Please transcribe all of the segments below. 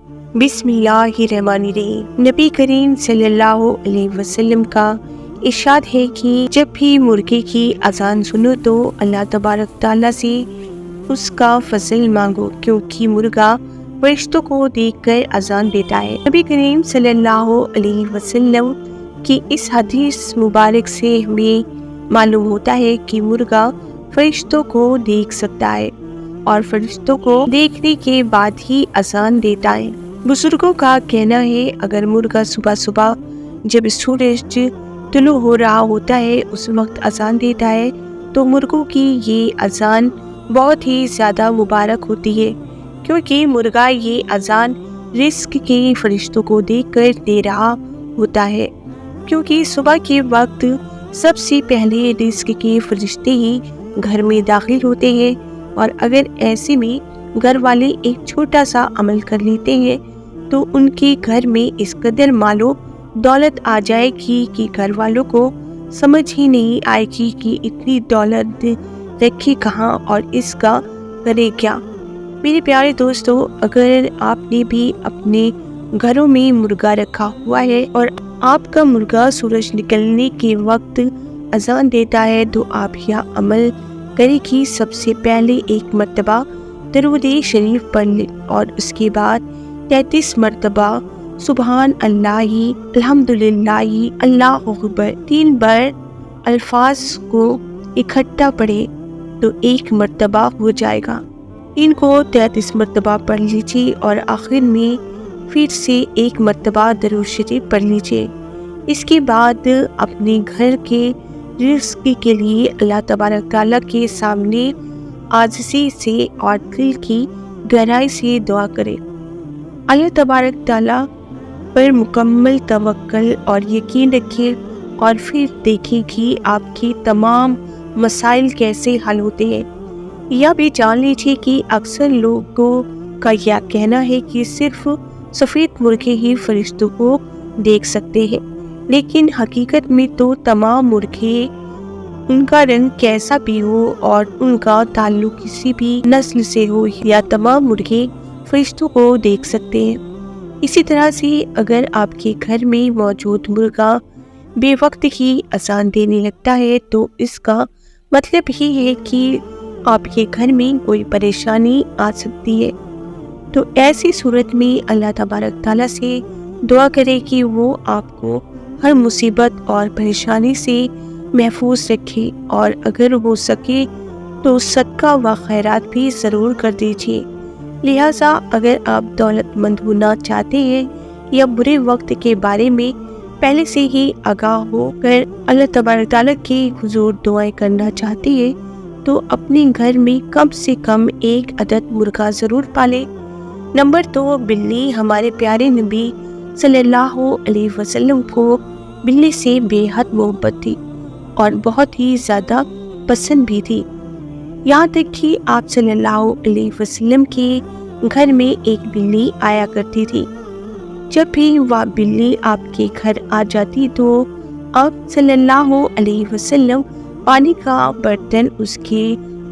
بسم اللہ الرحمن الرحیم۔ نبی کریم صلی اللہ علیہ وسلم کا ارشاد ہے کہ جب بھی مرغے کی اذان سنو تو اللہ تبارک تعالیٰ سے اس کا فضل مانگو، کیونکہ مرغا فرشتوں کو دیکھ کر اذان دیتا ہے۔ نبی کریم صلی اللہ علیہ وسلم کی اس حدیث مبارک سے ہمیں معلوم ہوتا ہے کہ مرغا فرشتوں کو دیکھ سکتا ہے اور فرشتوں کو دیکھنے کے بعد ہی اذان دیتا ہے۔ بزرگوں کا کہنا ہے اگر مرغا صبح صبح جب سورج طلوع ہو رہا ہوتا ہے اس وقت اذان دیتا ہے تو مرغوں کی یہ اذان بہت ہی زیادہ مبارک ہوتی ہے، کیونکہ مرغا یہ اذان رزق کے فرشتوں کو دیکھ کر دے رہا ہوتا ہے، کیونکہ صبح کے وقت سب سے پہلے رزق کے فرشتے ہی گھر میں داخل ہوتے ہیں، اور اگر ایسے میں گھر والے ایک چھوٹا سا عمل کر لیتے ہیں تو ان کے گھر میں اس قدر مال و دولت آ جائے گی کہ گھر والوں کو سمجھ ہی نہیں آئے گی کہ اتنی دولت رکھی کہاں اور اس کا کرے کیا۔ میرے پیارے دوستو، اگر آپ نے بھی اپنے گھروں میں مرغا رکھا ہوا ہے اور آپ کا مرغا سورج نکلنے کے وقت اذان دیتا ہے تو آپ یہ عمل کریں کہ سب سے پہلے ایک مرتبہ درود شریف پڑھ لیں اور اس کے بعد 33 مرتبہ سبحان اللہ الحمدللہ اللہ اکبر 3 بار الفاظ کو اکٹھا پڑھے تو 1 مرتبہ ہو جائے گا۔ ان کو 33 مرتبہ پڑھ لیجیے اور آخر میں پھر سے 1 مرتبہ درود شریف پڑھ لیجیے۔ اس کے بعد اپنے گھر کے رزق کے لیے اللہ تبارک تعالیٰ کے سامنے عاجزی سے اور دل کی گہرائی سے دعا کرے۔ اللہ تبارک تعالیٰ پر مکمل توکل اور یقین رکھیں اور پھر دیکھیں کہ آپ کے تمام مسائل کیسے حل ہوتے ہیں۔ یہ بھی جان لیجیے کہ اکثر لوگوں کا یہ کہنا ہے کہ صرف سفید مرغے ہی فرشتوں کو دیکھ سکتے ہیں، لیکن حقیقت میں تو تمام مرغے، ان کا رنگ کیسا بھی ہو اور ان کا تعلق کسی بھی نسل سے ہو، یا تمام مرغے فرشتوں کو دیکھ سکتے ہیں۔ اسی طرح سے اگر آپ کے گھر میں موجود مرغا بے وقت ہی اذان دینے لگتا ہے تو اس کا مطلب ہی ہے کہ آپ کے گھر میں کوئی پریشانی آ سکتی ہے۔ تو ایسی صورت میں اللہ تبارک تعالیٰ سے دعا کرے کہ وہ آپ کو ہر مصیبت اور پریشانی سے محفوظ رکھے، اور اگر ہو سکے تو صدقہ و خیرات بھی ضرور کر دیجیے۔ لہٰذا اگر آپ دولت مند ہونا چاہتے ہیں یا برے وقت کے بارے میں پہلے سے ہی آگاہ ہو کر اللہ تبارک تعالیٰ کے حضور دعائیں کرنا چاہتے ہیں تو اپنے گھر میں کم سے کم 1 عدد مرغا ضرور پالیں۔ نمبر 2، بلی۔ ہمارے پیارے نبی صلی اللہ علیہ وسلم کو بلی سے بے حد محبت تھی اور بہت ہی زیادہ پسند بھی تھی، یہاں تک کہ آپ صلی اللہ علیہ وسلم کے گھر میں ایک بلی آیا کرتی تھی۔ جب بھی وہ بلی آپ کے گھر آ جاتی تو آپ صلی اللہ علیہ وسلم پانی کا برتن اس کے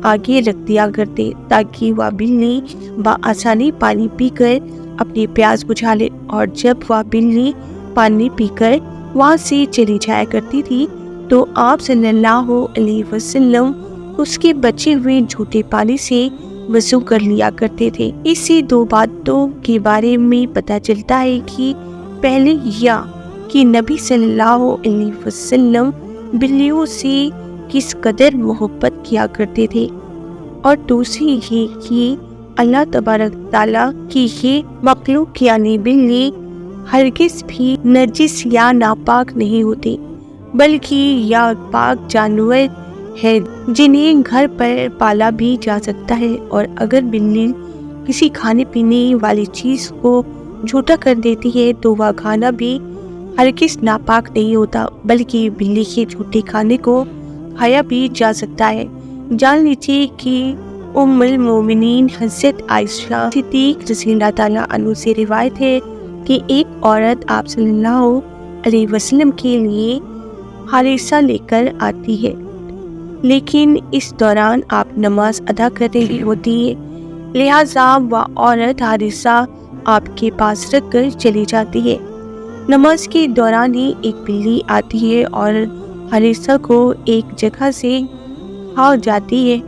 آگے رکھ دیا کرتے تاکہ وہ بلی بآسانی پانی پی کر اپنی پیاس بجھا لے، اور جب وہ بلی پانی پی کر وہاں سے چلی جایا کرتی تھی تو آپ صلی اللہ علیہ وسلم اس کے بچے ہوئے جھوٹے پانی سے وضو کر لیا کرتے تھے۔ اس سے 2 باتوں کے بارے میں پتہ چلتا ہے کہ پہلے یہ کہ نبی صلی اللہ علیہ وسلم بلیوں سے کس قدر محبت کیا کرتے تھے، اور دوسری یہ کہ اللہ تبارک تعالیٰ کی یہ مخلوق یعنی بلی ہرگز بھی نجس یا ناپاک نہیں ہوتی، بلکہ یہ پاک جانور ہے جنہیں گھر پر پالا بھی جا سکتا ہے، اور اگر بلی کسی کھانے پینے والی چیز کو جھوٹا کر دیتی ہے تو وہ کھانا بھی ہرگز ناپاک نہیں ہوتا، بلکہ بلی کے جھوٹے کھانے کو کھایا بھی جا سکتا ہے۔ جان لیجیے کہ ام المومنین حضرت عائشہ صدیق رضی اللہ تعالیٰ عنہ سے روایت ہے کہ ایک عورت آپ صلی اللہ علیہ وسلم کے لیے حارثہ لے کر آتی ہے، لیکن اس دوران آپ نماز ادا کر رہی ہوتی ہے، لہٰذا وہ عورت حارثہ آپ کے پاس رکھ کر چلی جاتی ہے۔ نماز کے دوران ہی ایک بلی آتی ہے اور حارثہ کو ایک جگہ سے کھا جاتی ہے۔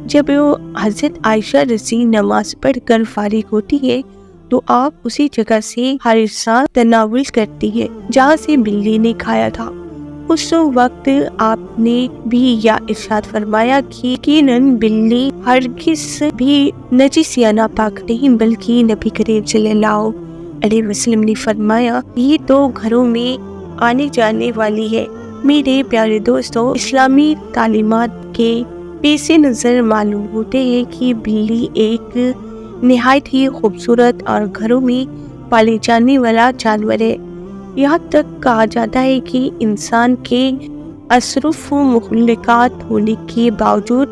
جب وہ حضرت عائشہ رضی نماز پڑھ کر فارغ ہوتی ہے تو آپ اسی جگہ سے حارثہ تناول کرتی ہے جہاں سے بلی نے کھایا تھا۔ اس وقت آپ نے بھی یہ ارشاد فرمایا کہ یقیناً بلی ہرگز بھی نجس یا ناپاک نہیں، بلکہ نبی کریم صلی اللہ علیہ وسلم نے فرمایا یہ تو گھروں میں آنے جانے والی ہے۔ میرے پیارے دوستو، اسلامی تعلیمات کے پیش نظر معلوم ہوتے ہیں کہ بلی ایک نہایت ہی خوبصورت اور گھروں میں پالے جانے والا جانور ہے۔ یہاں تک کہا جاتا ہے کہ انسان کے اشرف مخلوقات ہونے کے باوجود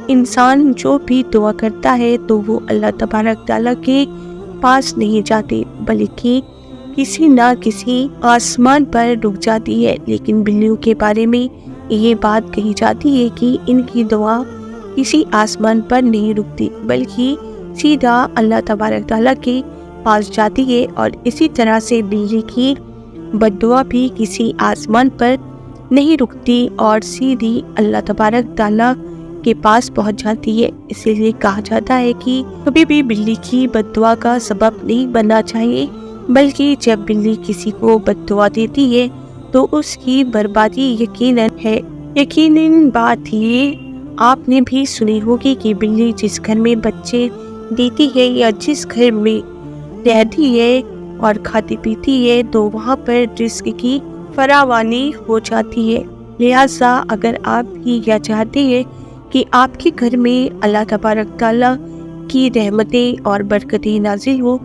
انسان جو بھی دعا کرتا ہے تو وہ اللہ تبارک تعالیٰ کے پاس نہیں جاتے، بلکہ کسی نہ کسی آسمان پر رک جاتی ہے۔ لیکن بلیوں کے بارے میں یہ بات کہی جاتی ہے کہ ان کی دعا کسی آسمان پر نہیں رکتی، بلکہ سیدھا اللہ تبارک تعالیٰ کے پاس جاتی ہے، اور اسی طرح سے بلی کی بد دعا بھی کسی آسمان پر نہیں رکتی اور سیدھی اللہ تبارک تعالیٰ کے پاس پہنچ جاتی ہے۔ اسی لیے کہا جاتا ہے کہ کبھی بھی بلی کی بد دعا کا سبب نہیں بننا چاہیے، بلکہ جب بلی کسی کو بد دعا دیتی ہے تو اس کی بربادی یقیناً ہے۔ یقیناً بات یہ آپ نے بھی سنی ہوگی کہ بلی جس گھر میں بچے دیتی ہے یا جس گھر میں رہتی ہے اور کھاتی پیتی ہے تو وہاں پر رزق کی فراوانی ہو جاتی ہے۔ لہٰذا اگر آپ بھی یہ چاہتے ہیں کہ آپ کے گھر میں اللہ تبارک تعالیٰ کی رحمتیں اور برکتیں نازل ہو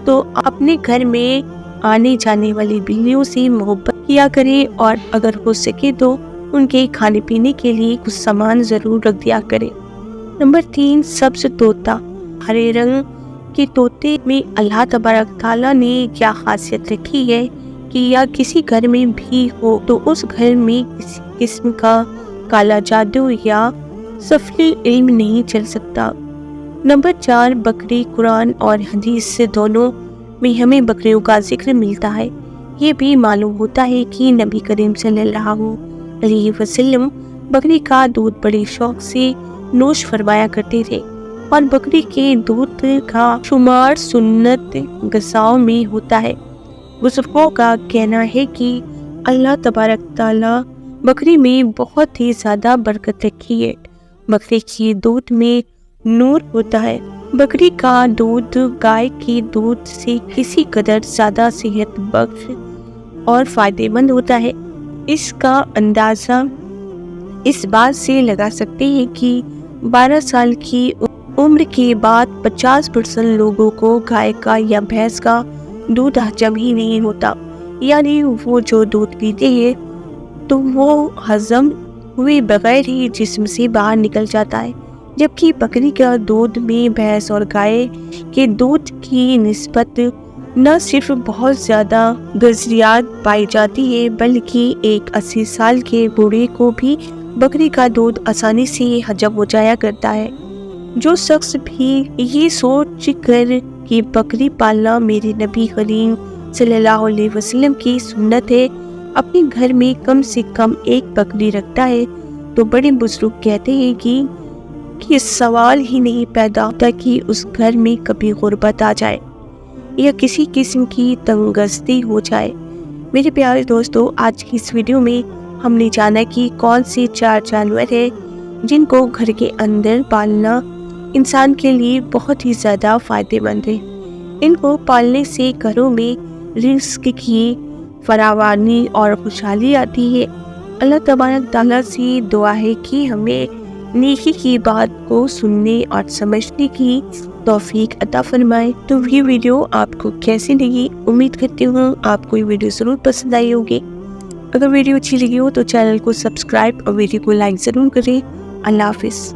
تو اپنے گھر میں آنے جانے والی بلیوں سے محبت کیا کریں، اور اگر ہو سکے تو ان کے کھانے پینے کے لیے کچھ سامان ضرور رکھ دیا کریں۔ نمبر 3، سبز طوطا۔ ہرے رنگ کے طوطے میں اللہ تبارک تعالیٰ نے کیا خاصیت رکھی ہے کہ یا کسی گھر میں بھی ہو تو اس گھر میں کسی قسم کا کالا جادو یا سفلی علم نہیں چل سکتا۔ نمبر 4، بکری۔ قرآن اور حدیث سے دونوں میں ہمیں بکریوں کا ذکر ملتا ہے۔ یہ بھی معلوم ہوتا ہے کہ نبی کریم صلی اللہ علیہ وسلم بکری کا دودھ بڑے شوق سے نوش فرمایا کرتے تھے، اور بکری کے دودھ کا شمار سنت غذاؤں میں ہوتا ہے۔ بزرگوں کا کہنا ہے کہ اللہ تبارک تعالیٰ بکری میں بہت ہی زیادہ برکت رکھی ہے۔ بکری کے دودھ میں نور ہوتا ہے۔ بکری کا دودھ گائے کے دودھ سے کسی قدر زیادہ صحت بخش اور فائدہ مند ہوتا ہے۔ اس کا اندازہ اس بات سے لگا سکتے ہیں کہ 12 سال کی عمر کے بعد 50% لوگوں کو گائے کا یا بھینس کا دودھ ہضم ہی نہیں ہوتا، یعنی وہ جو دودھ پیتے ہیں تو وہ ہضم ہوئے بغیر ہی جسم سے باہر نکل جاتا ہے، جبکہ بکری کا دودھ میں بھینس اور گائے کے دودھ کی نسبت نہ صرف بہت زیادہ غذائیت پائی جاتی ہے بلکہ ایک 80 سال کے بوڑھے کو بھی بکری کا دودھ آسانی سے ہضم ہو جایا کرتا ہے۔ جو شخص بھی یہ سوچ کر کہ بکری پالنا میرے نبی کریم صلی اللہ علیہ وسلم کی سنت ہے اپنے گھر میں کم سے کم ایک بکری رکھتا ہے تو بڑے بزرگ کہتے ہیں کہ سوال ہی نہیں پیدا ہوتا کہ اس گھر میں کبھی غربت آ جائے یا کسی قسم کی تنگدستی ہو جائے۔ میرے پیارے دوستو، آج کی اس ویڈیو میں ہم نے جانا کہ کون سے 4 جانور ہیں جن کو گھر کے اندر پالنا انسان کے لیے بہت ہی زیادہ فائدہ مند ہے۔ ان کو پالنے سے گھروں میں رزق کی فراوانی اور خوشحالی آتی ہے۔ اللہ تبارک تعالیٰ سے دعا ہے کہ ہمیں نیکی کی بات کو سننے اور سمجھنے کی توفیق عطا فرمائے۔ تو یہ ویڈیو آپ کو کیسی لگی؟ امید کرتی ہوں آپ کو یہ ویڈیو ضرور پسند آئی ہوگی۔ اگر ویڈیو اچھی لگی ہو تو چینل کو سبسکرائب اور ویڈیو کو لائک ضرور کریں۔ اللہ حافظ۔